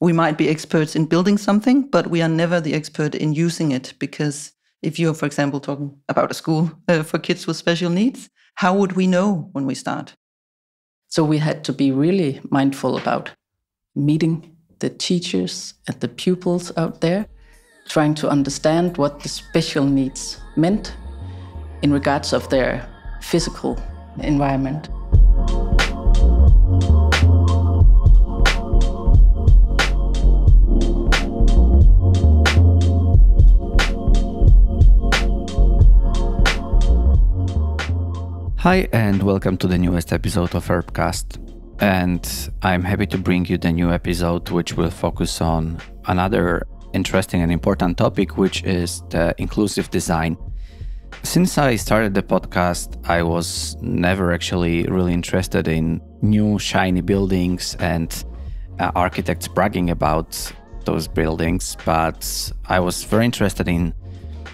we might be experts in building something, but we are never the expert in using it. Because if you're, for example, talking about a school for kids with special needs, how would we know when we start? So we had to be really mindful about meeting the teachers and the pupils out there, trying to understand what the special needs meant in regards of their physical environment. Hi and welcome to the newest episode of Urbcast. And I'm happy to bring you the new episode which will focus on another interesting and important topic, which is the inclusive design. Since I started the podcast, I was never actually really interested in new shiny buildings and architects bragging about those buildings, but I was very interested in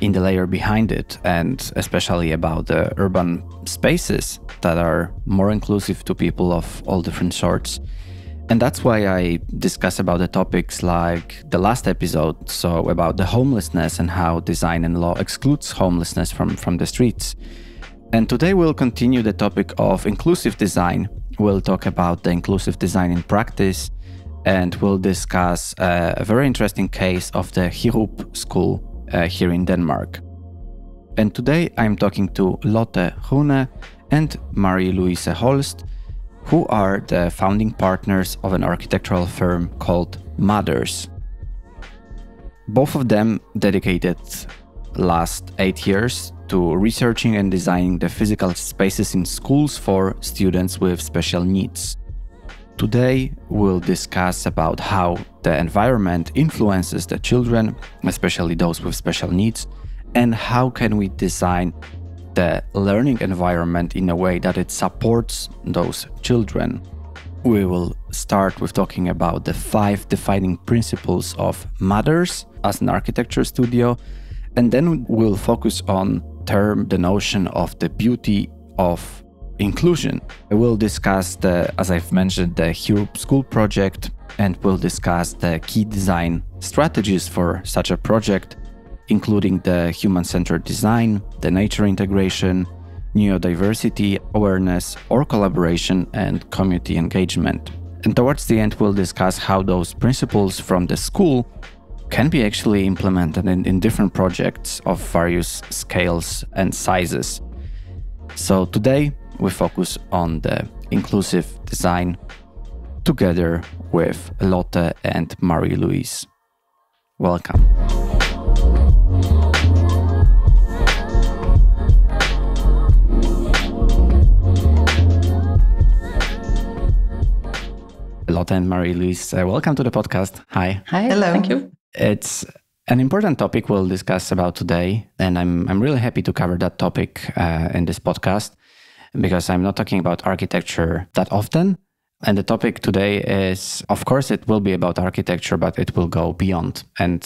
the layer behind it, and especially about the urban spaces that are more inclusive to people of all different sorts. And that's why I discuss about the topics like the last episode, so about the homelessness and how design and law excludes homelessness from the streets. And today we'll continue the topic of inclusive design. We'll talk about the inclusive design in practice, and we'll discuss a very interesting case of the Heerup School here in Denmark. And today I'm talking to Lotte Rønne and Marie-Louise Holst, who are the founding partners of an architectural firm called MATTERS. Both of them dedicated last 8 years to researching and designing the physical spaces in schools for students with special needs. Today, we'll discuss about how the environment influences the children, especially those with special needs, and how can we design the learning environment in a way that it supports those children. We will start with talking about the 5 defining principles of MATTERS as an architecture studio, and then we'll focus on the notion of the beauty of inclusion. We'll discuss as I've mentioned, the Heerup School project, and we'll discuss the key design strategies for such a project, including the human-centered design, the nature integration, neurodiversity awareness or collaboration, and community engagement. And towards the end, we'll discuss how those principles from the school can be actually implemented in different projects of various scales and sizes. So today, we focus on the inclusive design together with Lotte and Marie-Louise. Welcome. Lotte and Marie-Louise, welcome to the podcast. Hi. Hi. Hello. Thank you. It's an important topic we'll discuss about today, and I'm really happy to cover that topic in this podcast, because I'm not talking about architecture that often. And the topic today is, of course, it will be about architecture, but it will go beyond. And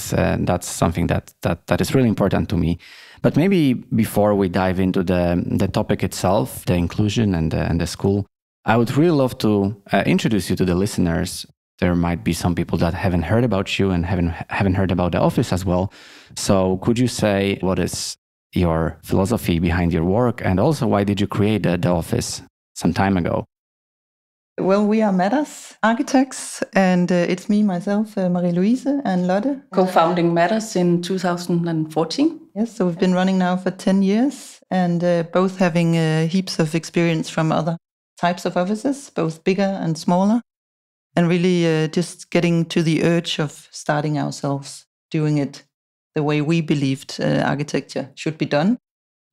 that's something that is really important to me. But maybe before we dive into the topic itself, the inclusion and the school, I would really love to introduce you to the listeners. There might be some people that haven't heard about you and haven't heard about the office as well. So could you say what is your philosophy behind your work, and also why did you create the office some time ago? Well, we are MATTERS Architects, and it's me, myself, Marie-Louise, and Lotte. Co-founding MATTERS in 2014. Yes, so we've been running now for 10 years, and both having heaps of experience from other types of offices, both bigger and smaller, and really just getting to the urge of starting ourselves, doing it the way we believed architecture should be done.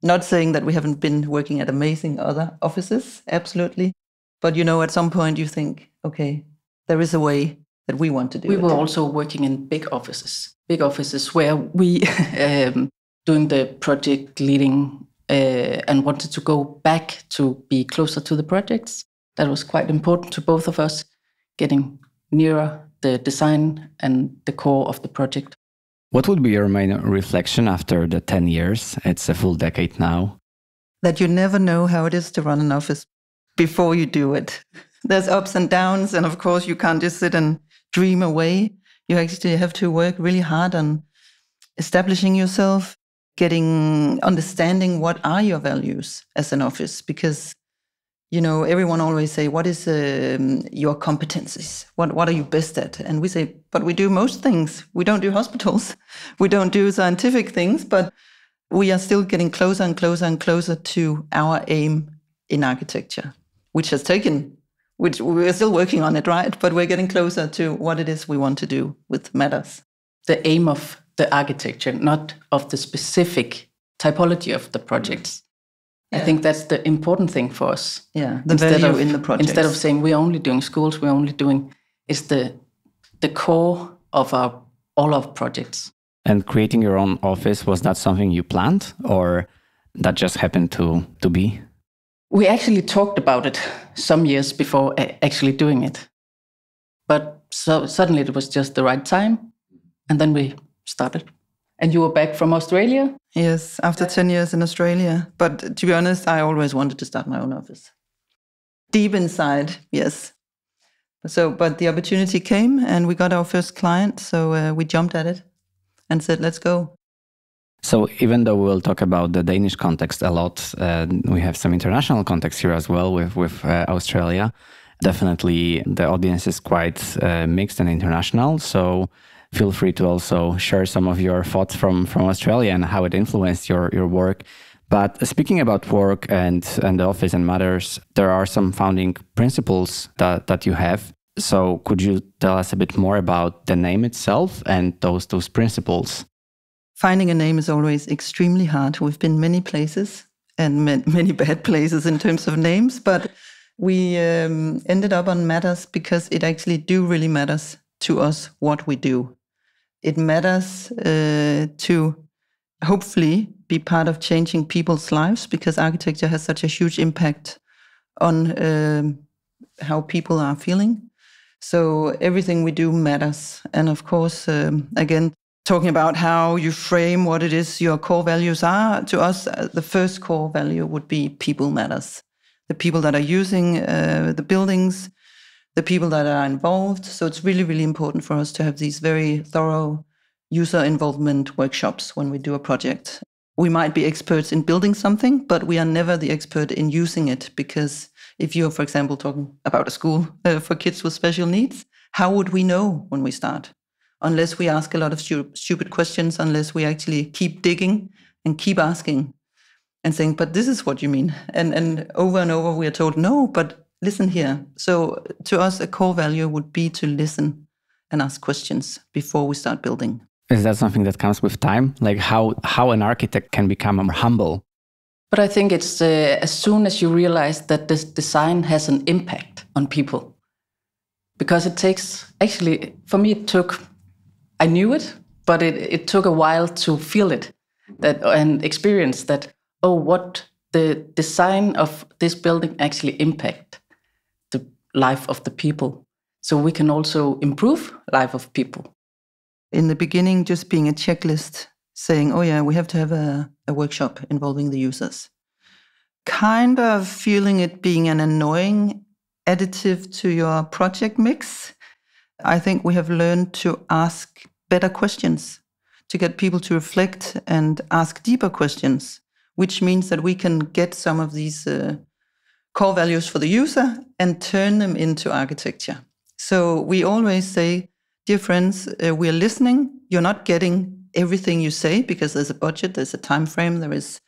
Not saying that we haven't been working at amazing other offices, absolutely. But, at some point you think, okay, there is a way that we want to do it. We were also working in big offices where we doing the project leading and wanted to go back to be closer to the projects. That was quite important to both of us, getting nearer the design and the core of the project. What would be your main reflection after the 10 years? It's a full decade now. That you never know how it is to run an office before you do it. There's ups and downs, and of course you can't just sit and dream away. You actually have to work really hard on establishing yourself, understanding what are your values as an office, because everyone always say, what is your competencies? What are you best at? And we say, but we do most things. We don't do hospitals. We don't do scientific things, but we are still getting closer and closer and closer to our aim in architecture, which we're still working on it, right? But we're getting closer to what it is we want to do with MATTERS. The aim of the architecture, not of the specific typology of the projects. Yeah. I think that's the important thing for us. Yeah, the value in the project. Instead of saying we're only doing schools, it's the core of all our projects. And creating your own office, was that something you planned, or that just happened to be? We actually talked about it some years before actually doing it. But so suddenly it was just the right time, and then we started. And you were back from Australia? Yes, after 10 years in Australia. But to be honest, I always wanted to start my own office. Deep inside, yes. But the opportunity came and we got our first client. So we jumped at it and said, let's go. So even though we'll talk about the Danish context a lot, we have some international context here as well with Australia. Definitely the audience is quite mixed and international. So feel free to also share some of your thoughts from Australia and how it influenced your work. But speaking about work and the office and MATTERS, there are some founding principles that you have. So could you tell us a bit more about the name itself and those principles? Finding a name is always extremely hard. We've been many places and many bad places in terms of names, but we ended up on MATTERS because it actually really matters to us what we do. It matters to hopefully be part of changing people's lives, because architecture has such a huge impact on how people are feeling. So everything we do matters. And of course, again, talking about how you frame what it is your core values are, to us, the first core value would be people matters. The people that are using the buildings, the people that are involved. So it's really, really important for us to have these very thorough user involvement workshops when we do a project. We might be experts in building something, but we are never the expert in using it, because if you're, for example, talking about a school for kids with special needs, how would we know when we start? Unless we ask a lot of stupid questions, unless we actually keep digging and keep asking and saying, but this is what you mean. And over we are told, no, but listen here. So to us, a core value would be to listen and ask questions before we start building. Is that something that comes with time? Like how an architect can become more humble? But I think it's as soon as you realize that this design has an impact on people. Because it takes, actually, for me I knew it, but it took a while to feel it and experience that, what the design of this building actually impact the life of the people. So we can also improve life of people. In the beginning, just being a checklist, saying, we have to have a workshop involving the users. Kind of feeling it being an annoying additive to your project mix. I think we have learned to ask better questions, to get people to reflect and ask deeper questions, which means that we can get some of these core values for the user and turn them into architecture. So we always say, dear friends, we are listening. You're not getting everything you say because there's a budget, there's a time frame, there is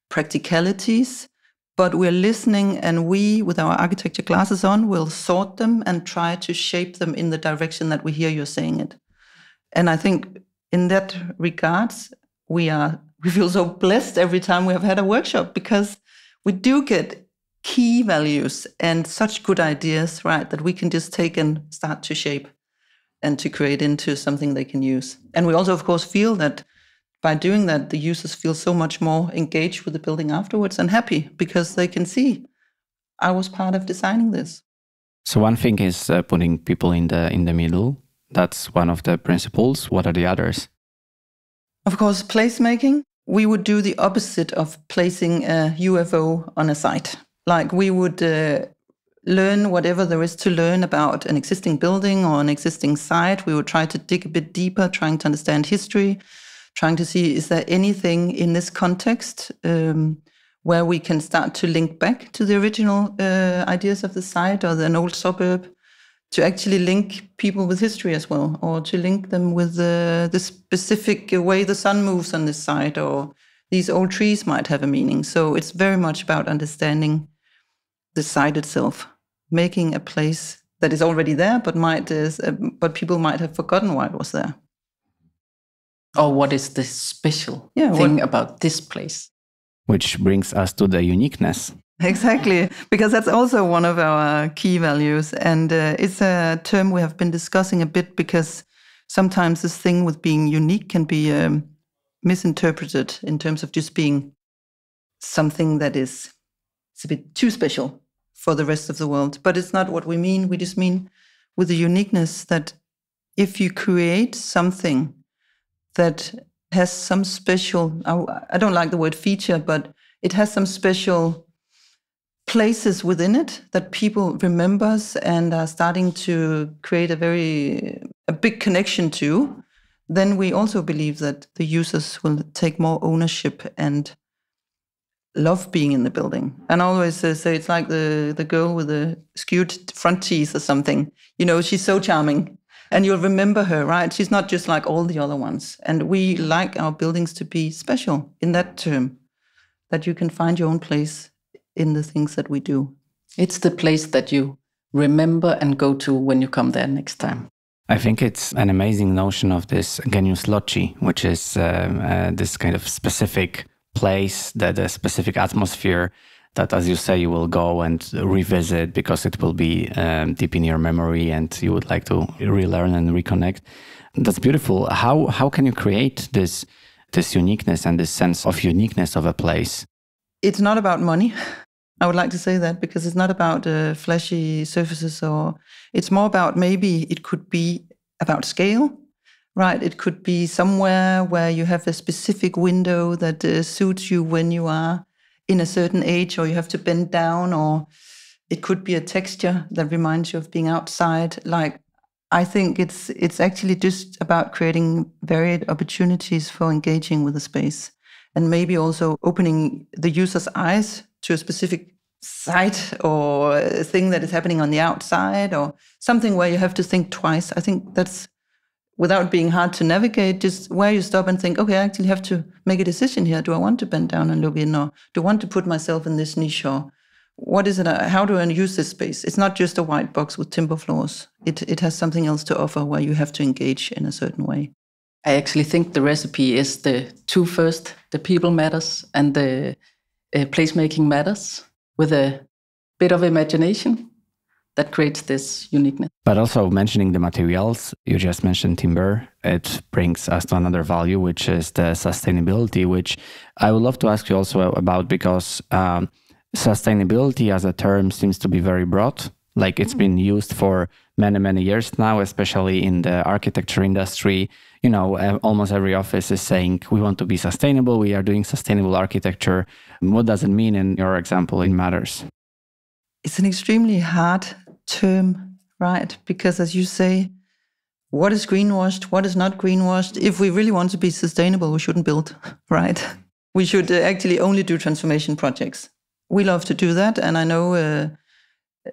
practicalities, but we're listening, and we, with our architecture glasses on, will sort them and try to shape them in the direction that we hear you're saying it. And I think in that regards, we feel so blessed every time we have had a workshop, because we do get key values and such good ideas, right, that we can just take and start to shape and to create into something they can use. And we also, of course, feel that by doing that, the users feel so much more engaged with the building afterwards and happy, because they can see, I was part of designing this. So one thing is putting people in the middle. That's one of the principles. What are the others? Of course, placemaking. We would do the opposite of placing a UFO on a site. Like we would learn whatever there is to learn about an existing building or an existing site. We would try to dig a bit deeper, trying to understand history, trying to see, is there anything in this context where we can start to link back to the original ideas of the site or an old suburb, to actually link people with history as well, or to link them with the specific way the sun moves on this site, or these old trees might have a meaning. So it's very much about understanding the site itself, making a place that is already there, but people might have forgotten why it was there. Or what is the special thing about this place? Which brings us to the uniqueness. Exactly, because that's also one of our key values. And it's a term we have been discussing a bit, because sometimes this thing with being unique can be misinterpreted in terms of just being something that it's a bit too special for the rest of the world. But it's not what we mean. We just mean with the uniqueness that if you create something that has some special, I don't like the word feature, but it has some special places within it that people remembers and are starting to create a big connection to, then we also believe that the users will take more ownership and love being in the building. And I always say it's like the girl with the skewed front teeth or something. You know, she's so charming and you'll remember her, right? She's not just like all the other ones. And we like our buildings to be special in that term, that you can find your own place in the things that we do. It's the place that you remember and go to when you come there next time. I think it's an amazing notion of this genius loci, which is this kind of specific place, that a specific atmosphere that, as you say, you will go and revisit because it will be deep in your memory and you would like to relearn and reconnect. That's beautiful. How can you create this uniqueness and this sense of uniqueness of a place? It's not about money. I would like to say that, because it's not about flashy surfaces, or it's more about, maybe it could be about scale, right? It could be somewhere where you have a specific window that suits you when you are in a certain age, or you have to bend down, or it could be a texture that reminds you of being outside. Like, I think it's actually just about creating varied opportunities for engaging with the space. And maybe also opening the user's eyes to a specific site or a thing that is happening on the outside, or something where you have to think twice. I think that's, without being hard to navigate, just where you stop and think, okay, I actually have to make a decision here. Do I want to bend down and look in, or do I want to put myself in this niche, or what is it? How do I use this space? It's not just a white box with timber floors. It has something else to offer where you have to engage in a certain way. I actually think the recipe is the two first, the people matters and the placemaking matters, with a bit of imagination that creates this uniqueness. But also mentioning the materials, you just mentioned timber, it brings us to another value, which is the sustainability, which I would love to ask you also about, because sustainability as a term seems to be very broad. Like, it's been used for many, many years now, especially in the architecture industry. You know, almost every office is saying, we want to be sustainable, we are doing sustainable architecture. What does it mean in your example in Matters? It's an extremely hard term, right? Because, as you say, what is greenwashed, what is not greenwashed? If we really want to be sustainable, we shouldn't build, right? We should actually only do transformation projects. We love to do that, and I know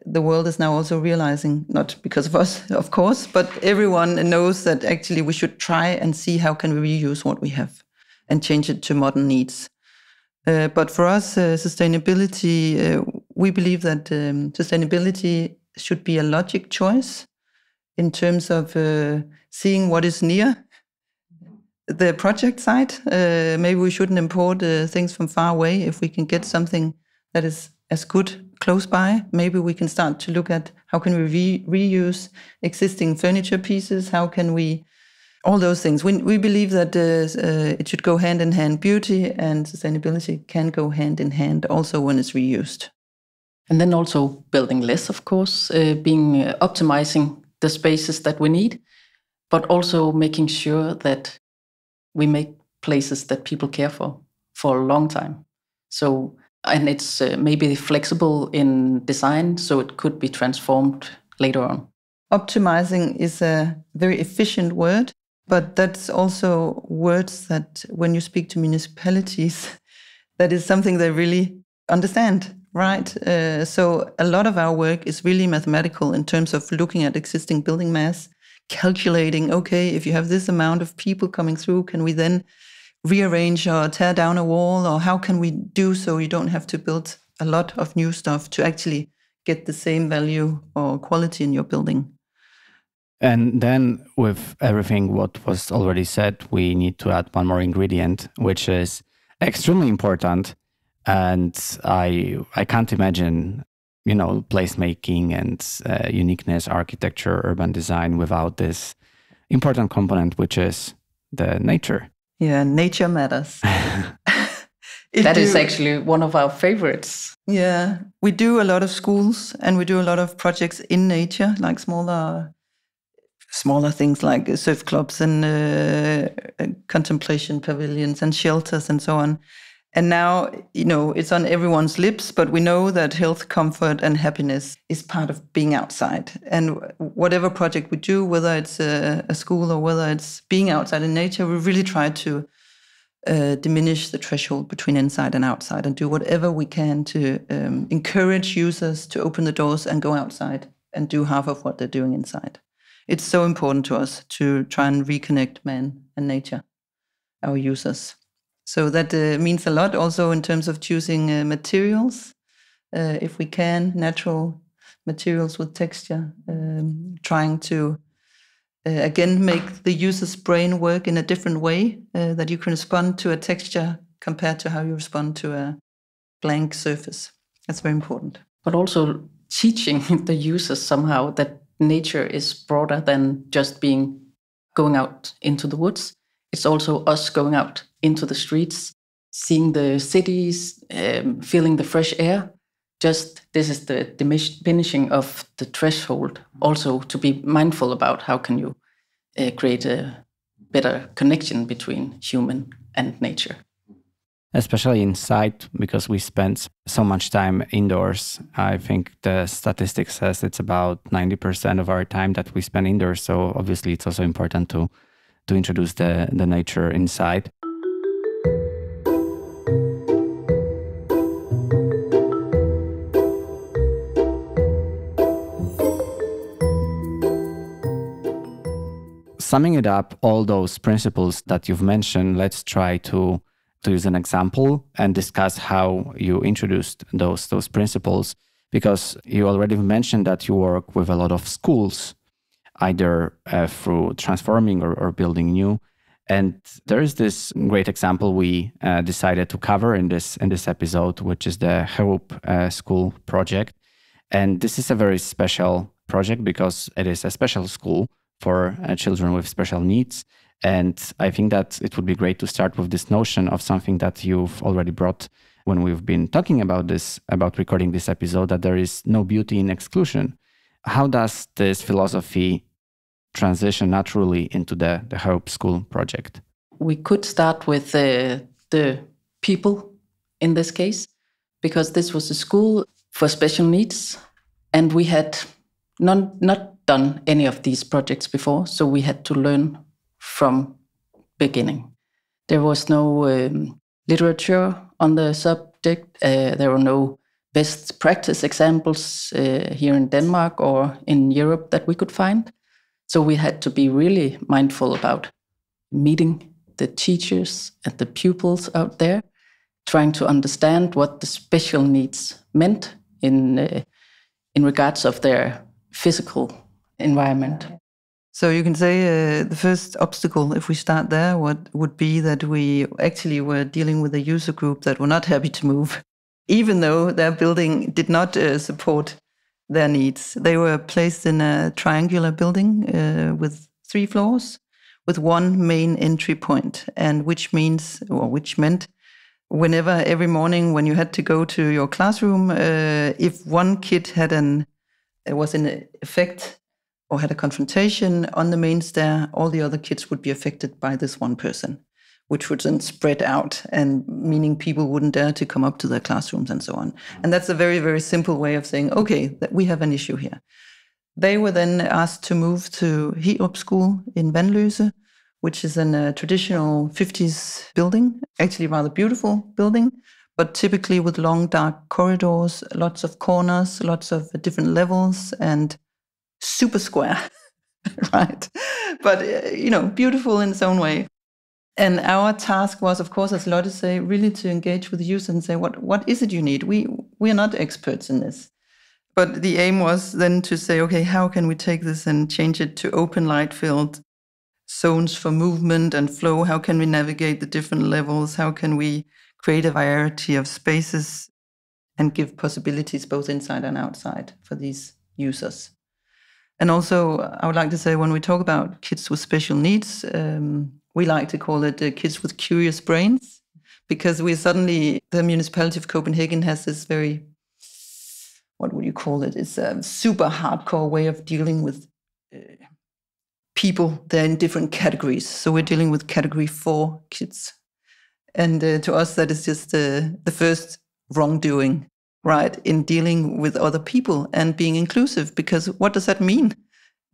the world is now also realizing, not because of us, of course, but everyone knows that actually we should try and see how can we reuse what we have and change it to modern needs. But for us, sustainability, we believe that sustainability should be a logic choice in terms of seeing what is near the project site. Maybe we shouldn't import things from far away. If we can get something that is as good close by, maybe we can start to look at how can we reuse existing furniture pieces, how can we, all those things. We believe that it should go hand in hand. Beauty and sustainability can go hand in hand also when it's reused. And then also building less, of course, optimizing the spaces that we need, but also making sure that we make places that people care for a long time. So and it's maybe flexible in design, so it could be transformed later on. Optimizing is a very efficient word, but that's also words that when you speak to municipalities, that is something they really understand, right? So a lot of our work is really mathematical in terms of looking at existing building mass, calculating, okay, if you have this amount of people coming through, can we then rearrange or tear down a wall, or how can we do so you don't have to build a lot of new stuff to actually get the same value or quality in your building. And then with everything what was already said, we need to add one more ingredient, which is extremely important. And I can't imagine, placemaking and uniqueness, architecture, urban design without this important component, which is the nature. Yeah, nature matters. That is actually one of our favorites. Yeah, we do a lot of schools and we do a lot of projects in nature, like smaller things like surf clubs and contemplation pavilions and shelters and so on. And now, it's on everyone's lips, but we know that health, comfort, and happiness is part of being outside. And whatever project we do, whether it's a school or whether it's being outside in nature, we really try to diminish the threshold between inside and outside and do whatever we can to encourage users to open the doors and go outside and do half of what they're doing inside. It's so important to us to try and reconnect man and nature, our users. So that means a lot also in terms of choosing materials, if we can, natural materials with texture, trying to, again, make the user's brain work in a different way, that you can respond to a texture compared to how you respond to a blank surface. That's very important. But also teaching the users somehow that nature is broader than just going out into the woods. It's also us going out into the streets, seeing the cities, feeling the fresh air. This is the diminishing of the threshold. Also to be mindful about how can you create a better connection between human and nature. Especially inside, because we spend so much time indoors. I think the statistic says it's about 90% of our time that we spend indoors. So obviously it's also important to introduce the nature inside. Summing it up, all those principles that you've mentioned, let's try to use an example and discuss how you introduced those principles, because you already mentioned that you work with a lot of schools, either through transforming or building new. And there is this great example we decided to cover in this episode, which is the Heerup School project. And this is a very special project because it is a special school for children with special needs. And I think that it would be great to start with this notion of something that you've already brought when we've been talking about this, about recording this episode, that there is no beauty in exclusion. How does this philosophy transition naturally into the Heerup School project? We could start with the people in this case, because this was a school for special needs, and we had not done any of these projects before, so we had to learn from beginning. There was no literature on the subject. There were no best practice examples here in Denmark or in Europe that we could find. So we had to be really mindful about meeting the teachers and the pupils out there, trying to understand what the special needs meant in regards of their physical environment. So you can say the first obstacle, if we start there, would be that we actually were dealing with a user group that were not happy to move, even though their building did not support their needs. They were placed in a triangular building with 3 floors, with one main entry point, and which meant whenever every morning when you had to go to your classroom, if one kid was in effect or had a confrontation on the main stair, all the other kids would be affected by this one person, which would then spread out, and meaning people wouldn't dare to come up to their classrooms and so on. And that's a very, very simple way of saying, okay, that we have an issue here. They were then asked to move to Heerup School in Vanløse, which is a traditional 50s building, actually rather beautiful building, but typically with long, dark corridors, lots of corners, lots of different levels, and super square, right? But, beautiful in its own way. And our task was, of course, as Lotte say, really to engage with the user and say, what is it you need? We are not experts in this. But the aim was then to say, okay, how can we take this and change it to open light-filled zones for movement and flow? How can we navigate the different levels? How can we create a variety of spaces and give possibilities both inside and outside for these users? And also, I would like to say, when we talk about kids with special needs, we like to call it kids with curious brains, because the municipality of Copenhagen has this very, what would you call it? It's a super hardcore way of dealing with people. They're in different categories. So we're dealing with category 4 kids. And to us, that is just the first wrongdoing, right, in dealing with other people and being inclusive. Because what does that mean?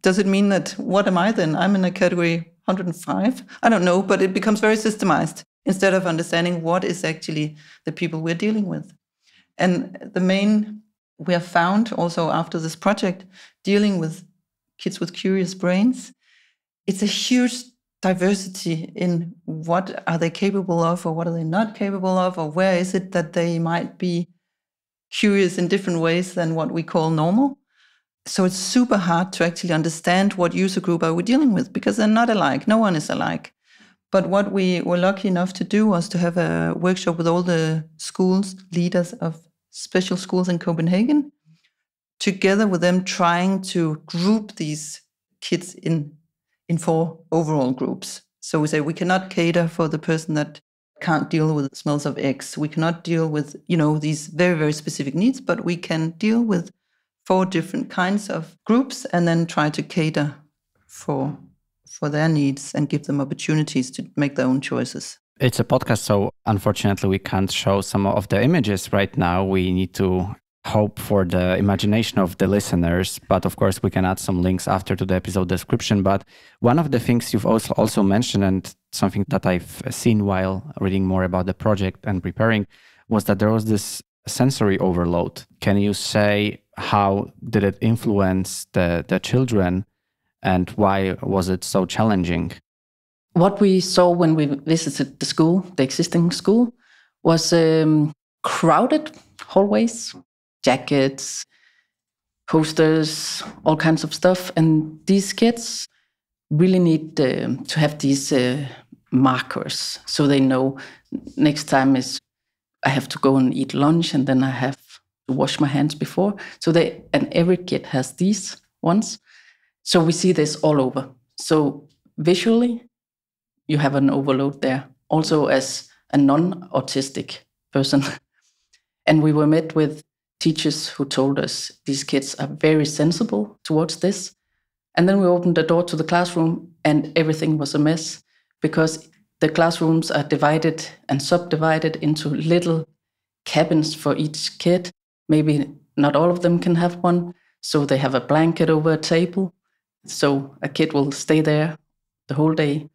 Does it mean that, what am I then? I'm in a category 105? I don't know, but it becomes very systemized instead of understanding what is actually the people we're dealing with. And we have found also after this project, dealing with kids with curious brains, it's a huge diversity in what are they capable of or what are they not capable of, or where is it that they might be curious in different ways than what we call normal. So it's super hard to actually understand what user group are we dealing with, because they're not alike. No one is alike. But what we were lucky enough to do was to have a workshop with all the schools, leaders of special schools in Copenhagen, together with them trying to group these kids in 4 overall groups. So we say we cannot cater for the person that can't deal with smells of eggs. We cannot deal with, these very, very specific needs, but we can deal with 4 different kinds of groups and then try to cater for their needs and give them opportunities to make their own choices. It's a podcast, so unfortunately we can't show some of the images right now. We need to hope for the imagination of the listeners, but of course we can add some links after to the episode description. But one of the things you've also mentioned, and something that I've seen while reading more about the project and preparing, was that there was this sensory overload. Can you say how did it influence the children and why was it so challenging? What we saw when we visited the existing school, was crowded hallways, jackets, posters, all kinds of stuff. And these kids really need to have these markers, so they know next time is I have to go and eat lunch, and then I have to wash my hands before. And every kid has these ones. So we see this all over. So visually, you have an overload there, also as a non-autistic person. And we were met with teachers who told us these kids are very sensible towards this. And then we opened the door to the classroom and everything was a mess, because the classrooms are divided and subdivided into little cabins for each kid. Maybe not all of them can have one. So they have a blanket over a table. So a kid will stay there the whole day.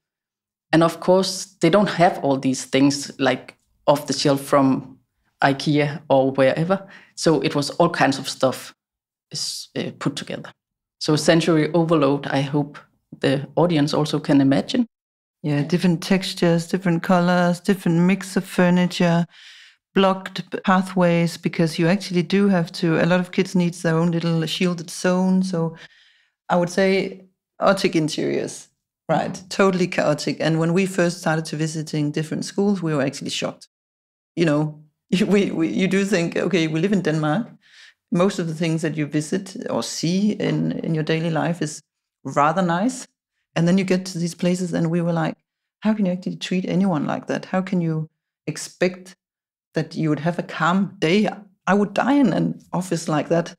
And of course, they don't have all these things like off the shelf from IKEA or wherever. So it was all kinds of stuff is put together. So sensory overload, I hope the audience also can imagine. Yeah, different textures, different colors, different mix of furniture, blocked pathways, because you actually do have to, a lot of kids need their own little shielded zone. So I would say chaotic interiors. Right, totally chaotic. And when we first started to visiting different schools, we were actually shocked. You do think, okay, we live in Denmark. Most of the things that you visit or see in your daily life is rather nice. And then you get to these places and we were like, how can you actually treat anyone like that? How can you expect that you would have a calm day? I would die in an office like that.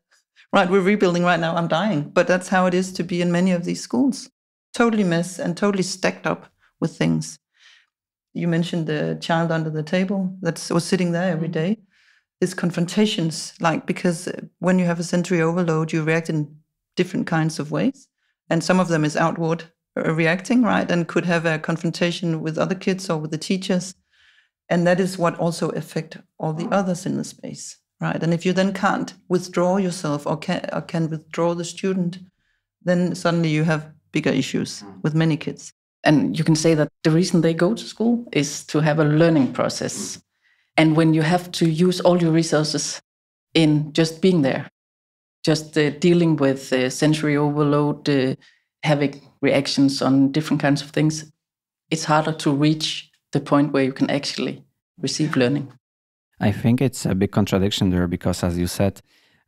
Right, we're rebuilding right now, I'm dying. But that's how it is to be in many of these schools. Totally mess and totally stacked up with things. you mentioned the child under the table that was sitting there every day, is confrontations, like, because when you have a sensory overload, you react in different kinds of ways. And some of them is outward reacting, right? And could have a confrontation with other kids or with the teachers. And that is what also affect all the others in the space, right? And if you then can't withdraw yourself or can withdraw the student, then suddenly you have bigger issues with many kids. And you can say that the reason they go to school is to have a learning process. And when you have to use all your resources in just being there, just dealing with sensory overload, having reactions on different kinds of things, it's harder to reach the point where you can actually receive learning. I think it's a big contradiction there because, as you said,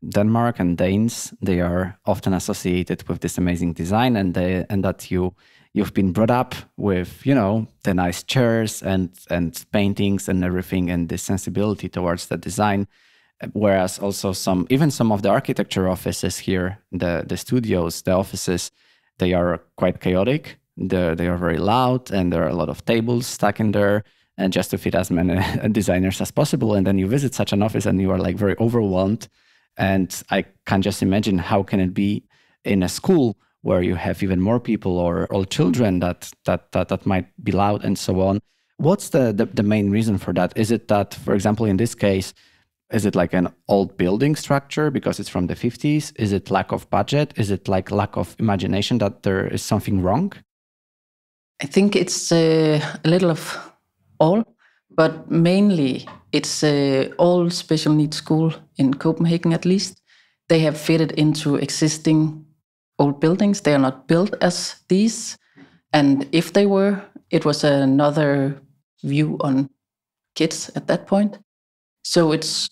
Denmark and Danes, they are often associated with this amazing design, and that you've been brought up with, the nice chairs and paintings and everything, and the sensibility towards the design. Whereas also some of the architecture offices here, the studios, the offices, they are quite chaotic. They are very loud, and there are a lot of tables stuck in there, and just to fit as many designers as possible. And then you visit such an office and you are like very overwhelmed. And I can just imagine how can it be in a school where you have even more people or children that might be loud and so on. What's the main reason for that? Is it that, for example, in this case, is it like an old building structure because it's from the 50s? Is it lack of budget? Is it like lack of imagination that there is something wrong? I think it's a little of all, but mainly it's all special needs school in Copenhagen, at least. They have fitted into existing old buildings. They are not built as these. And if they were, it was another view on kids at that point. So it's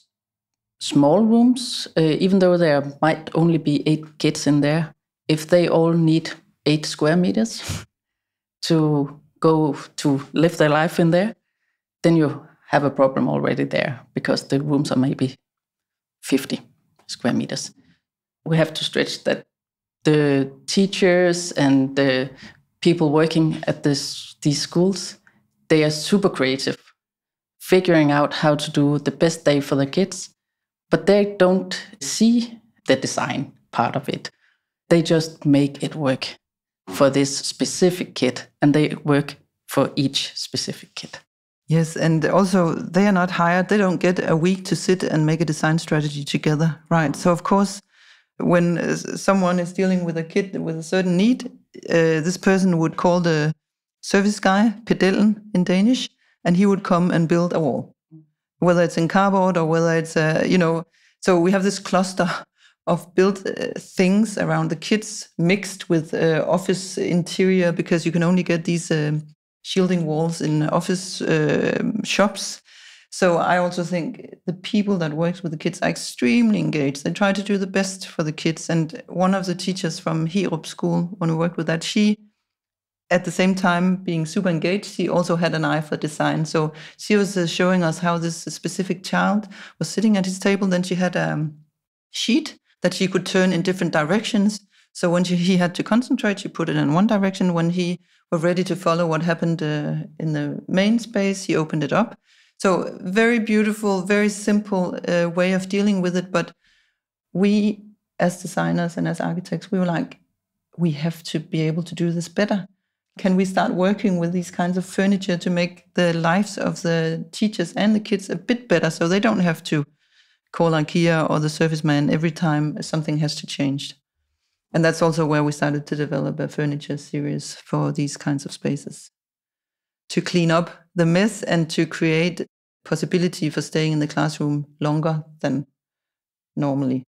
small rooms, even though there might only be 8 kids in there. If they all need 8 square meters to go to live their life in there, then you have a problem already there because the rooms are maybe 50 square meters. We have to stretch that. The teachers and the people working at these schools, they are super creative, figuring out how to do the best day for the kids, but they don't see the design part of it. They just make it work for this specific kid, and they work for each specific kid. Yes, and also they are not hired. They don't get a week to sit and make a design strategy together, right? So of course, when someone is dealing with a kid with a certain need, this person would call the service guy, pedellen in Danish, and he would come and build a wall, whether it's in cardboard or whether it's, so we have this cluster of built things around the kids mixed with office interior, because you can only get these shielding walls in office shops. So I also think the people that works with the kids are extremely engaged. They try to do the best for the kids. And one of the teachers from Heerup School, when we worked with that, she, at the same time being super engaged, she also had an eye for design. So she was showing us how this specific child was sitting at his table. Then she had a sheet that she could turn in different directions. So when he had to concentrate, she put it in one direction. When he was ready to follow what happened in the main space, he opened it up. So very beautiful, very simple way of dealing with it. But we, as designers and as architects, we were like, we have to be able to do this better. Can we start working with these kinds of furniture to make the lives of the teachers and the kids a bit better, so they don't have to call IKEA or the service man every time something has to change? And that's also where we started to develop a furniture series for these kinds of spaces, to clean up the mess and to create possibility for staying in the classroom longer than normally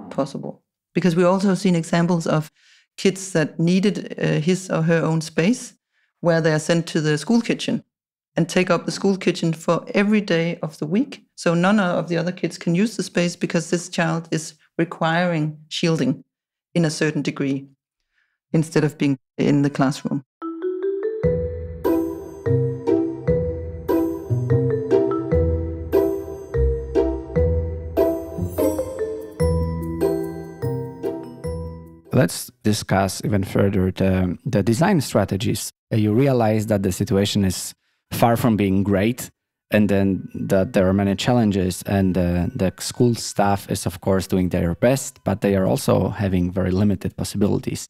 possible. Because we also seen examples of kids that needed his or her own space, where they are sent to the school kitchen and take up the school kitchen for every day of the week. So none of the other kids can use the space because this child is requiring shielding in a certain degree instead of being in the classroom. Let's discuss even further the design strategies. You realize that the situation is far from being great, and then that there are many challenges, and the school staff is of course doing their best, but they are also having very limited possibilities.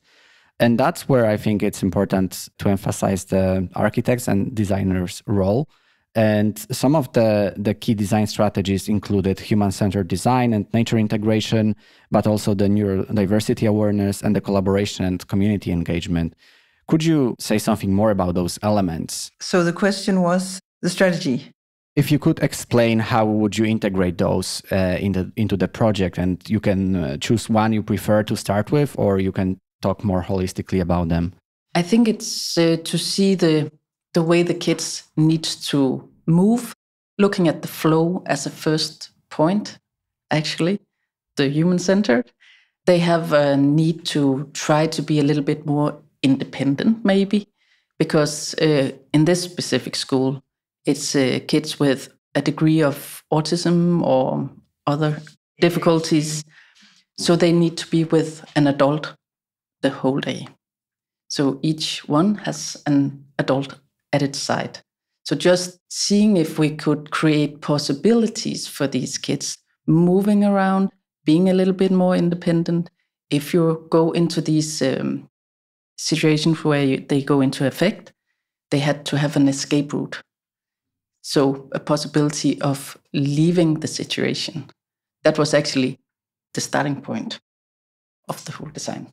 And that's where I think it's important to emphasize the architects and designers' role. And some of the key design strategies included human-centered design and nature integration, but also the neurodiversity awareness and the collaboration and community engagement. Could you say something more about those elements? So the question was the strategy. If you could explain how would you integrate those into the project, and you can choose one you prefer to start with, or you can talk more holistically about them. I think it's to see the way the kids need to move, looking at the flow as a first point, actually, the human-centered. They have a need to try to be a little bit more independent, maybe, because in this specific school, it's kids with a degree of autism or other difficulties. So they need to be with an adult the whole day. So each one has an adult at its side. So just seeing if we could create possibilities for these kids moving around, being a little bit more independent. If you go into these situations where they go into affect, they had to have an escape route. So a possibility of leaving the situation. That was actually the starting point of the whole design.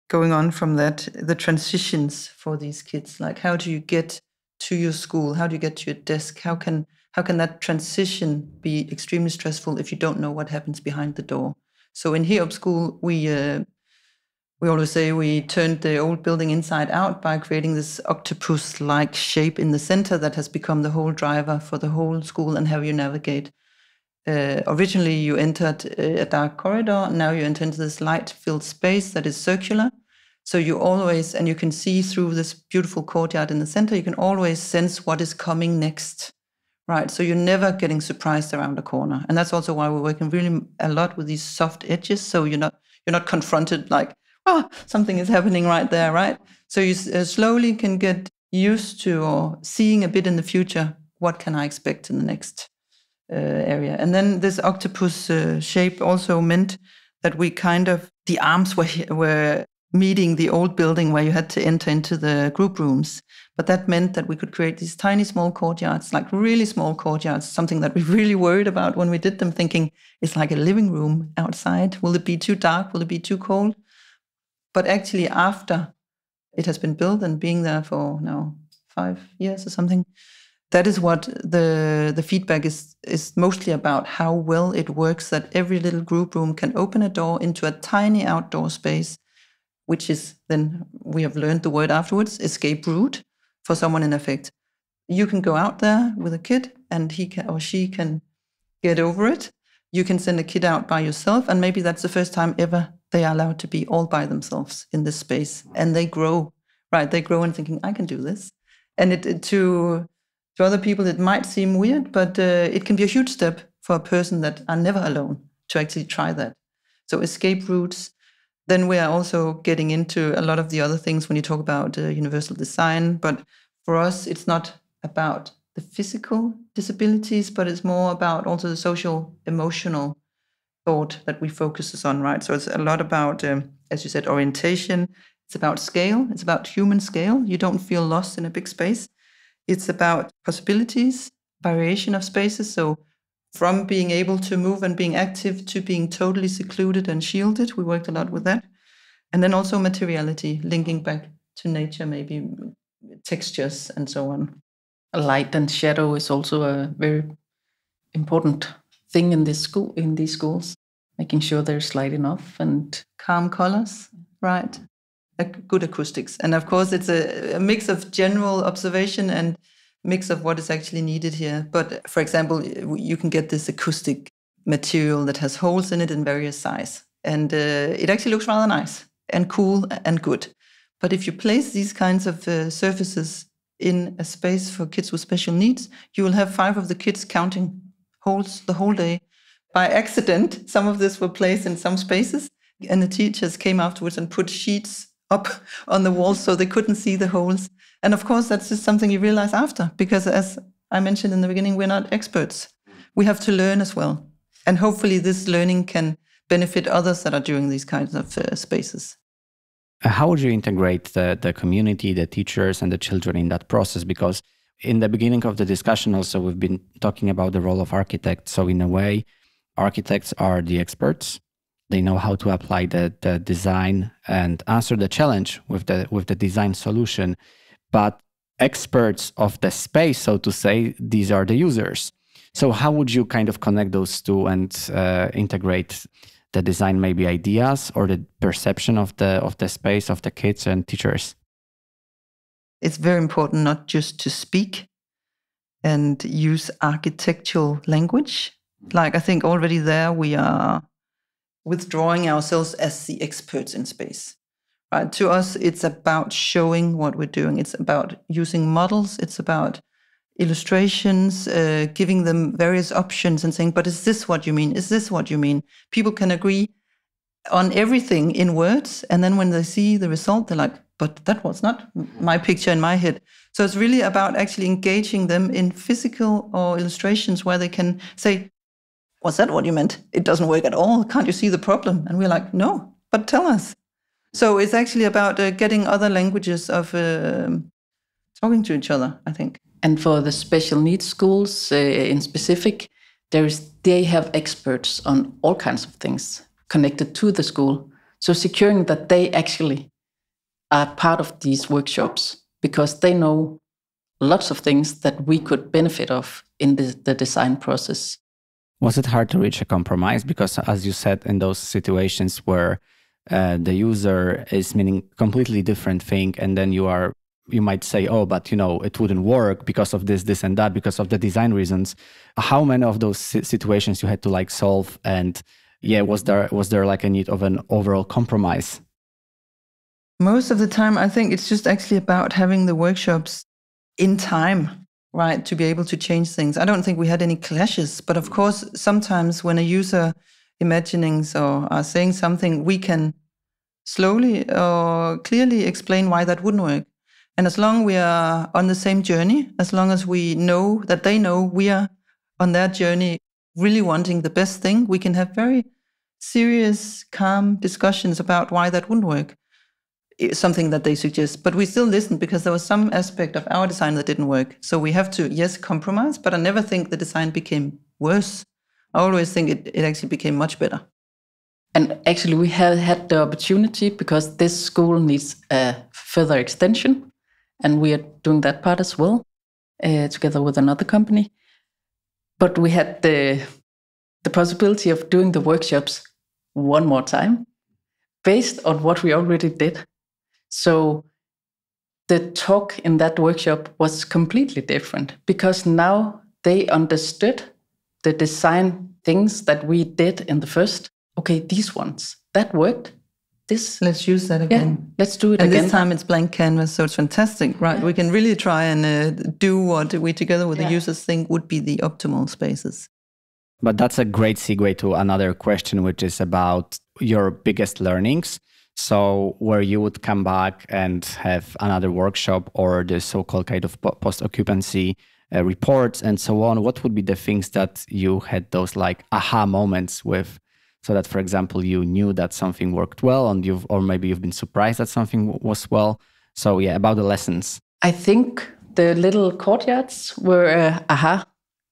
Going on from that, the transitions for these kids, like how do you get to your school? How do you get to your desk? How can that transition be extremely stressful if you don't know what happens behind the door? So in Heerup School, we always say we turned the old building inside out by creating this octopus-like shape in the center that has become the whole driver for the whole school and how you navigate. Originally, you entered a dark corridor. Now you enter into this light-filled space that is circular. So you always, and you can see through this beautiful courtyard in the center, you can always sense what is coming next, right? So you're never getting surprised around a corner. And that's also why we're working really a lot with these soft edges. So you're not confronted like, oh, something is happening right there, right? So you slowly can get used to or seeing a bit in the future, what can I expect in the next area. And then this octopus shape also meant that we the arms were meeting the old building where you had to enter into the group rooms. But that meant that we could create these tiny small courtyards, like really small courtyards, something that we really worried about when we did them, thinking it's like a living room outside. Will it be too dark? Will it be too cold? But actually after it has been built and being there for now 5 years or something, that is what the feedback is mostly about, how well it works, that every little group room can open a door into a tiny outdoor space, which is then, we have learned the word afterwards, escape route for someone in affect. You can go out there with a kid and he or she can get over it. You can send a kid out by yourself, and maybe that's the first time ever they are allowed to be all by themselves in this space. And they grow, right? They grow and thinking, I can do this. And to other people, it might seem weird, but it can be a huge step for a person that are never alone to actually try that. So escape routes. Then we are also getting into a lot of the other things when you talk about universal design. But for us, it's not about the physical disabilities, but it's more about also the social, emotional thought that we focus on, right? So it's a lot about, as you said, orientation. It's about scale. It's about human scale. You don't feel lost in a big space. It's about possibilities, variation of spaces. So from being able to move and being active to being totally secluded and shielded, we worked a lot with that. And then also materiality, linking back to nature, maybe textures and so on. Light and shadow is also a very important thing in these schools, making sure there's light enough and calm colors, right? Good acoustics. And of course, it's a mix of general observation and mix of what is actually needed here. But for example, you can get this acoustic material that has holes in it in various size. And it actually looks rather nice and cool and good. But if you place these kinds of surfaces in a space for kids with special needs, you will have 5 of the kids counting holes the whole day. By accident, some of this were placed in some spaces, and the teachers came afterwards and put sheets up on the walls so they couldn't see the holes. And of course, that's just something you realize after, because as I mentioned in the beginning, we're not experts. We have to learn as well. And hopefully this learning can benefit others that are doing these kinds of spaces. How would you integrate the community, the teachers, and the children in that process? Because in the beginning of the discussion also, we've been talking about the role of architects. So in a way, architects are the experts. They know how to apply the design and answer the challenge with the design solution. But experts of the space, so to say, these are the users. So how would you kind of connect those two and integrate the design, maybe ideas or the perception of the space of the kids and teachers? It's very important not just to speak and use architectural language. Like I think already there we are withdrawing ourselves as the experts in space. Right? To us, it's about showing what we're doing. It's about using models. It's about illustrations, giving them various options and saying, but is this what you mean? Is this what you mean? People can agree on everything in words. And then when they see the result, they're like, but that was not my picture in my head. So it's really about actually engaging them in physical or illustrations where they can say, was that what you meant? It doesn't work at all. Can't you see the problem? And we're like, no, but tell us. So it's actually about getting other languages of talking to each other, I think. And for the special needs schools in specific, they have experts on all kinds of things connected to the school. So securing that they actually are part of these workshops because they know lots of things that we could benefit of in the design process. Was it hard to reach a compromise? Because as you said, in those situations where the user is meaning completely different thing, and then you might say, oh, but it wouldn't work because of this and that, because of the design reasons. How many of those situations you had to solve? And was there like a need of an overall compromise? Most of the time, I think it's just actually about having the workshops in time, right, to be able to change things. I don't think we had any clashes, but of course, sometimes when a user imagining or are saying something, we can slowly or clearly explain why that wouldn't work. And as long as we are on the same journey, as long as we know that they know we are on that journey, really wanting the best thing, we can have very serious, calm discussions about why that wouldn't work. It's something that they suggest. But we still listen because there was some aspect of our design that didn't work. So we have to, yes, compromise, but I never think the design became worse. I always think it actually became much better. And actually we have had the opportunity because this school needs a further extension. And we are doing that part as well, together with another company. But we had the possibility of doing the workshops one more time, based on what we already did. So the talk in that workshop was completely different, because now they understood the design things that we did in the first. Okay, these ones, that worked. Let's use that again. Yeah, let's do it and again. And this time it's blank canvas, so it's fantastic, right? Yeah. We can really try and do what we together with the users think would be the optimal spaces. But that's a great segue to another question, which is about your biggest learnings. So where you would come back and have another workshop or the so-called kind of post-occupancy reports and so on, what would be the things that you had those aha moments with? So that, for example, you knew that something worked well or maybe you've been surprised that something was well. So about the lessons. I think the little courtyards were aha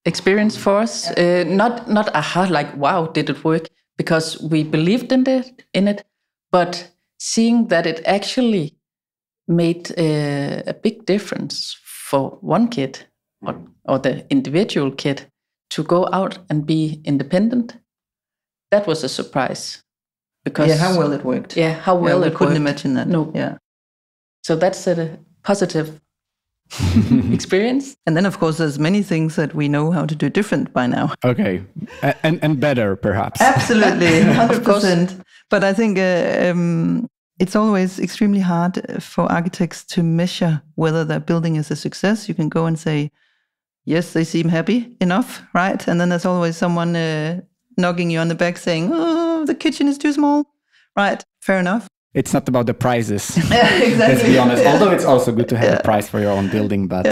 experience for us. Not aha, wow, did it work? Because we believed in it, but seeing that it actually made a big difference for one kid or the individual kid to go out and be independent. That was a surprise. Because how well it worked. Yeah, how well it worked. I couldn't imagine that. No. Yeah. So that's a positive experience. And then, of course, there's many things that we know how to do different by now. Okay. And better, perhaps. Absolutely, 100%. But I think it's always extremely hard for architects to measure whether their building is a success. You can go and say, yes, they seem happy enough, right? And then there's always someone knocking you on the back saying, oh, the kitchen is too small, right? Fair enough. It's not about the prizes. Exactly. Let's be honest. Although it's also good to have a prize for your own building, but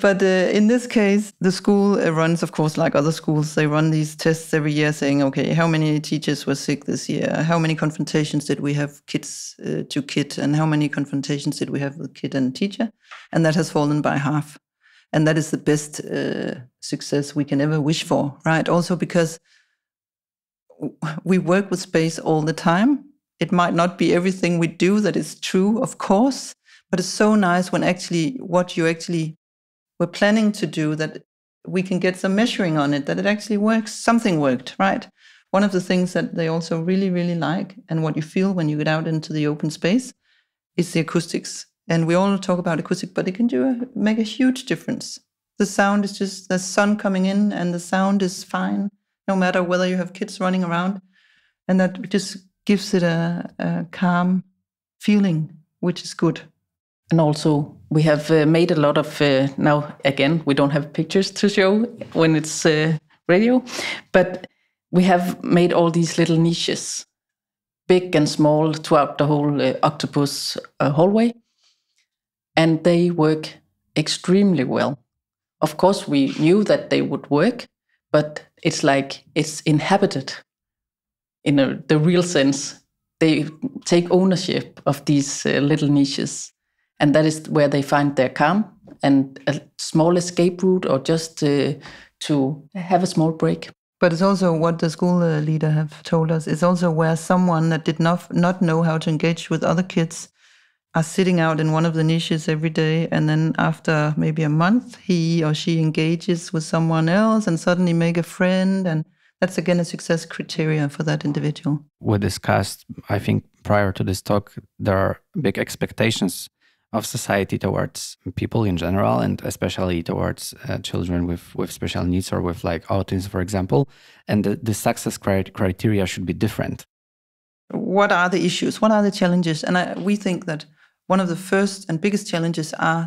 but in this case, the school runs, of course, like other schools. They run these tests every year, saying, okay, how many teachers were sick this year? How many confrontations did we have kids to kid, and how many confrontations did we have with kid and teacher? And that has fallen by half, and that is the best success we can ever wish for, right? Also because we work with space all the time. It might not be everything we do that is true, of course, but it's so nice when actually what you actually were planning to do, that we can get some measuring on it, that it actually works. Something worked, right? One of the things that they also really, really like, and what you feel when you get out into the open space, is the acoustics. And we all talk about acoustic, but it can make a huge difference. The sound is just the sun coming in, and the sound is fine, no matter whether you have kids running around. And that just gives it a calm feeling, which is good. And also, we have made a lot of, now again, we don't have pictures to show when it's radio, but we have made all these little niches, big and small, throughout the whole octopus hallway. And they work extremely well. Of course, we knew that they would work, but it's like it's inhabited in the real sense. They take ownership of these little niches, and that is where they find their calm and a small escape route, or just to have a small break. But it's also what the school leader have told us. It's also where someone that did not know how to engage with other kids are sitting out in one of the niches every day, and then after maybe a month, he or she engages with someone else and suddenly make a friend, and that's again a success criteria for that individual. We discussed, I think prior to this talk, there are big expectations of society towards people in general, and especially towards children with special needs or with like autism, for example. And the success criteria should be different. What are the issues? What are the challenges? And we think that one of the first and biggest challenges are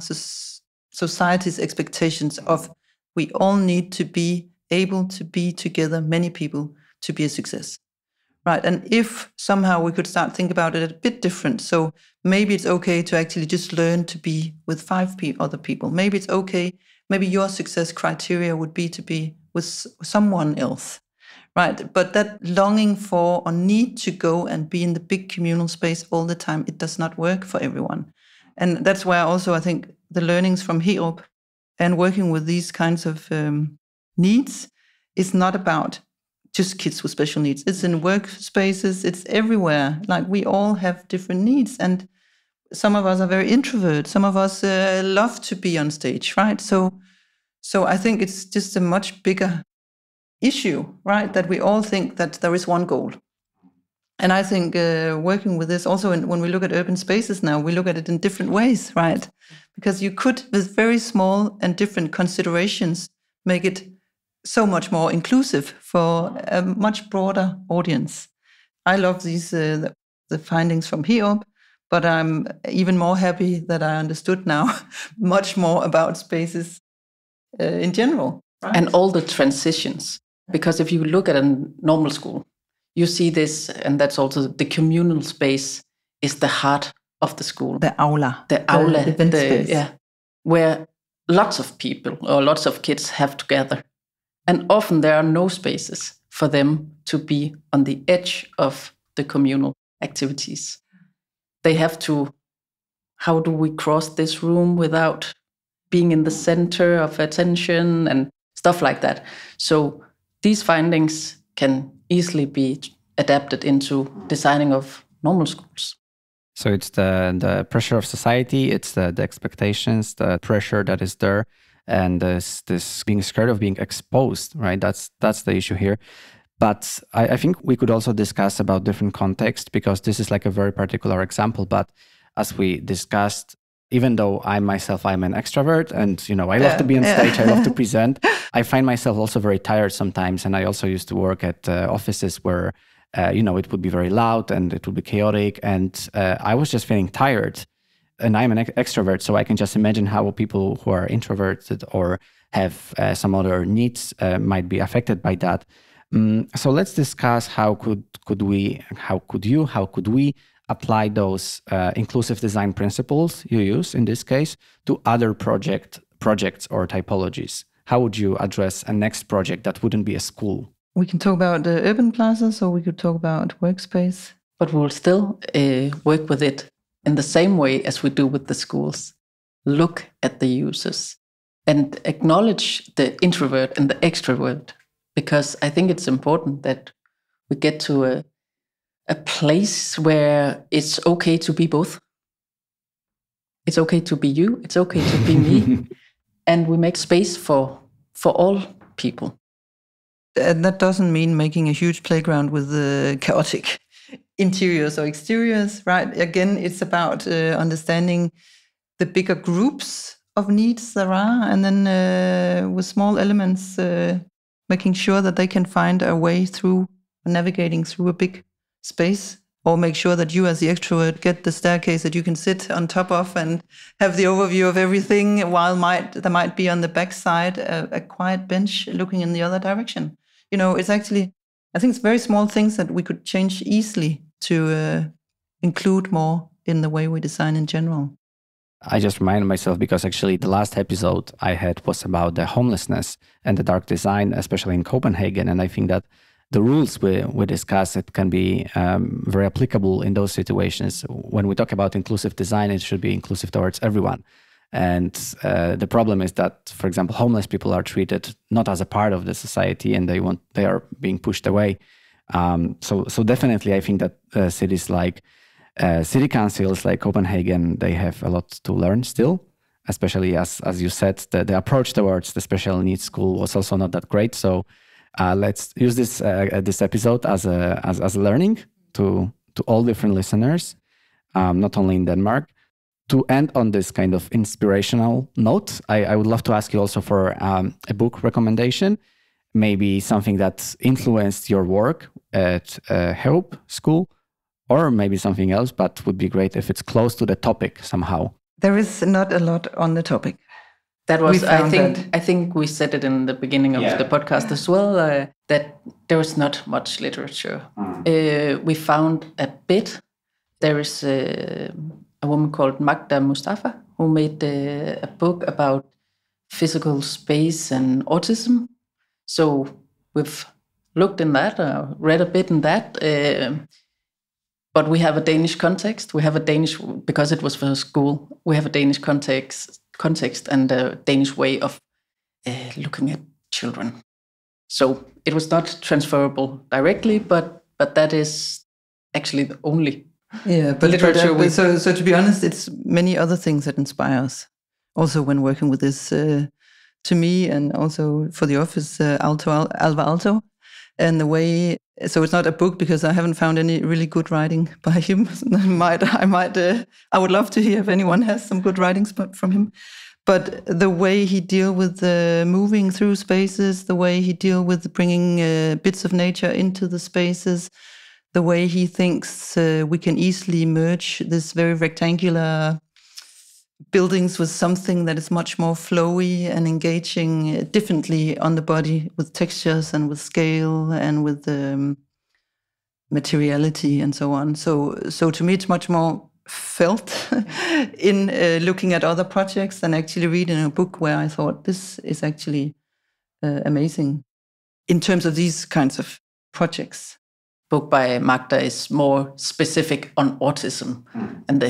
society's expectations of we all need to be able to be together, many people, to be a success. Right. And if somehow we could start thinking about it a bit different. So maybe it's okay to actually just learn to be with 5 other people. Maybe it's okay. Maybe your success criteria would be to be with someone else. Right. But that longing for or need to go and be in the big communal space all the time, it does not work for everyone. And that's where also I think the learnings from Heerup and working with these kinds of needs is not about just kids with special needs. It's in workspaces, it's everywhere. Like we all have different needs, and some of us are very introvert. Some of us love to be on stage, right? So I think it's just a much bigger issue, right? That we all think that there is one goal. And I think working with this also, when we look at urban spaces now, we look at it in different ways, right? Because you could, with very small and different considerations, make it so much more inclusive for a much broader audience. I love these the findings from Heerup, but I'm even more happy that I understood now much more about spaces in general. Right? And all the transitions. Because if you look at a normal school, you see this, and that's also the communal space is the heart of the school. The aula. The aula. The event space. Yeah, where lots of people or lots of kids have to gather. And often there are no spaces for them to be on the edge of the communal activities. They have to, how do we cross this room without being in the center of attention and stuff like that. So these findings can easily be adapted into designing of normal schools. So it's the pressure of society, it's the expectations, the pressure that is there, and this being scared of being exposed, right? That's the issue here. But I think we could also discuss about different context, because this is like a very particular example. But as we discussed, even though I'm an extrovert and, I love to be on stage, I love to present, I find myself also very tired sometimes. And I also used to work at offices where, it would be very loud and it would be chaotic. And I was just feeling tired. And I'm an extrovert, so I can just imagine how people who are introverted or have some other needs might be affected by that. So let's discuss how could we apply those inclusive design principles you use in this case to other projects or typologies? How would you address a next project that wouldn't be a school? We can talk about the urban plazas, or we could talk about workspace. But we'll still work with it in the same way as we do with the schools. Look at the users and acknowledge the introvert and the extrovert, because I think it's important that we get to a place where it's okay to be both. It's okay to be you, it's okay to be me, and we make space for all people. And that doesn't mean making a huge playground with chaotic interiors or exteriors, right? Again, it's about understanding the bigger groups of needs there are, and then with small elements, making sure that they can find a way through navigating through a big space, or make sure that you as the extrovert get the staircase that you can sit on top of and have the overview of everything, while there might be on the back side a quiet bench looking in the other direction. You know, it's actually, I think it's very small things that we could change easily to include more in the way we design in general. I just reminded myself because actually the last episode I had was about the homelessness and the dark design, especially in Copenhagen. And I think that the rules we discuss, it can be very applicable in those situations. When we talk about inclusive design, it should be inclusive towards everyone. And the problem is that, for example, homeless people are treated not as a part of the society, and they are being pushed away. So definitely, I think that cities like city councils like Copenhagen, they have a lot to learn still, especially as you said, the approach towards the special needs school was also not that great. So let's use this episode as a learning to all different listeners, not only in Denmark. To end on this kind of inspirational note, I would love to ask you also for a book recommendation, maybe something that influenced your work at Heerup School, or maybe something else, but would be great if it's close to the topic somehow. There is not a lot on the topic. That was, I think we said it in the beginning of the podcast as well, that there is not much literature. We found a bit. There is a woman called Magda Mustafa who made a book about physical space and autism. So we've looked in that, read a bit in that. But we have a Danish context. We have a Danish, because it was for school, we have a Danish context and a Danish way of looking at children. So it was not transferable directly, but that is actually the only literature. So to be honest, it's many other things that inspire us. Also when working with this, to me, and also for the office, Alvar Aalto, and the way. So it's not a book because I haven't found any really good writing by him. I would love to hear if anyone has some good writings from him. But the way he deal with moving through spaces, the way he deal with bringing bits of nature into the spaces, the way he thinks we can easily merge this very rectangular buildings with something that is much more flowy and engaging differently on the body, with textures and with scale and with materiality and so on. So to me, it's much more felt in looking at other projects than actually reading a book where I thought this is actually amazing in terms of these kinds of projects. Book by Magda is more specific on autism and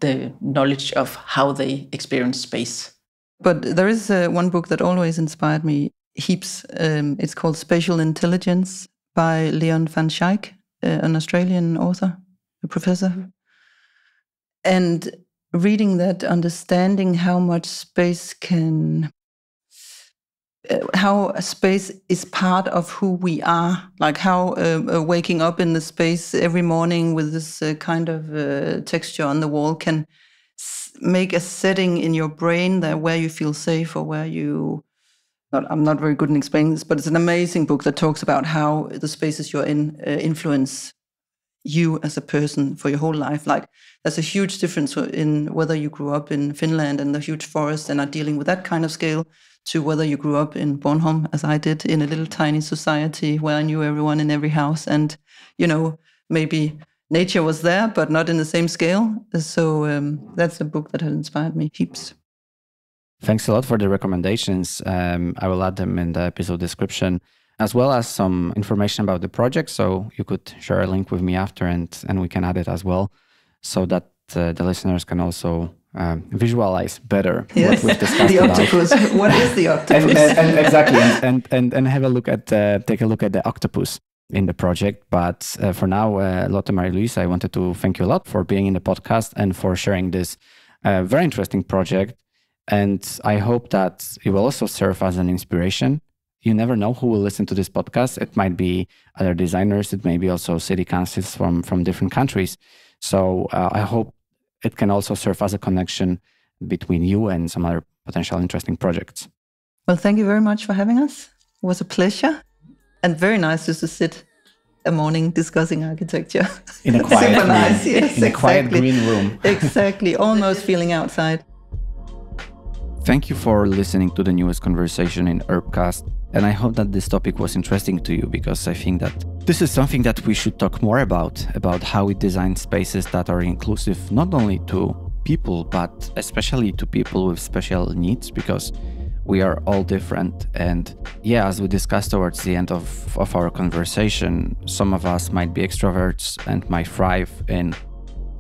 the knowledge of how they experience space. But there is one book that always inspired me heaps. It's called Spatial Intelligence by Leon van Schaik, an Australian author, a professor. And reading that, understanding how much space how space is part of who we are, like how waking up in the space every morning with this kind of texture on the wall can make a setting in your brain there where you feel safe, or where you... I'm not very good in explaining this, but it's an amazing book that talks about how the spaces you're in influence you as a person for your whole life. Like, there's a huge difference in whether you grew up in Finland and the huge forest and are dealing with that kind of scale, to whether you grew up in Bornholm, as I did, in a little tiny society where I knew everyone in every house, and, maybe nature was there, but not in the same scale. So that's a book that has inspired me heaps. Thanks a lot for the recommendations. I will add them in the episode description, as well as some information about the project. So you could share a link with me after, and we can add it as well, so that the listeners can also visualize better what we've discussed the about. octopus. What is the octopus? and exactly, and have a look at take a look at the octopus in the project. But for now, Lotte Marie-Louise, I wanted to thank you a lot for being in the podcast and for sharing this very interesting project. And I hope that it will also serve as an inspiration. You never know who will listen to this podcast. It might be other designers. It may be also city councils from different countries. So I hope it can also serve as a connection between you and some other potential interesting projects. Well, thank you very much for having us. It was a pleasure. And very nice just to sit a morning discussing architecture. In a quiet Super room. nice, yes, in a quiet green room. Exactly, almost feeling outside. Thank you for listening to the newest conversation in Urbcast. And I hope that this topic was interesting to you, because I think that this is something that we should talk more about how we design spaces that are inclusive not only to people, but especially to people with special needs, because we are all different. And yeah, as we discussed towards the end of our conversation, some of us might be extroverts and might thrive in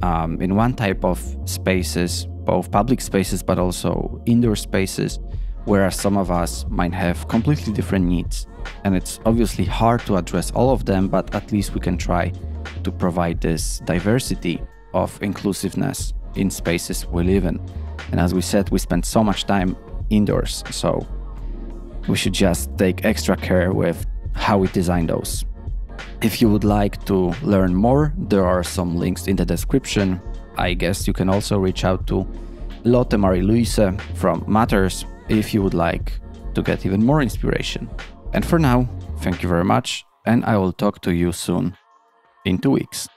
one type of spaces, both public spaces, but also indoor spaces, whereas some of us might have completely different needs. And it's obviously hard to address all of them, but at least we can try to provide this diversity of inclusiveness in spaces we live in. And as we said, we spend so much time indoors, so we should just take extra care with how we design those. If you would like to learn more, there are some links in the description. I guess you can also reach out to Lotte Marie-Louise from MATTERS if you would like to get even more inspiration. And for now, thank you very much, and I will talk to you soon in 2 weeks.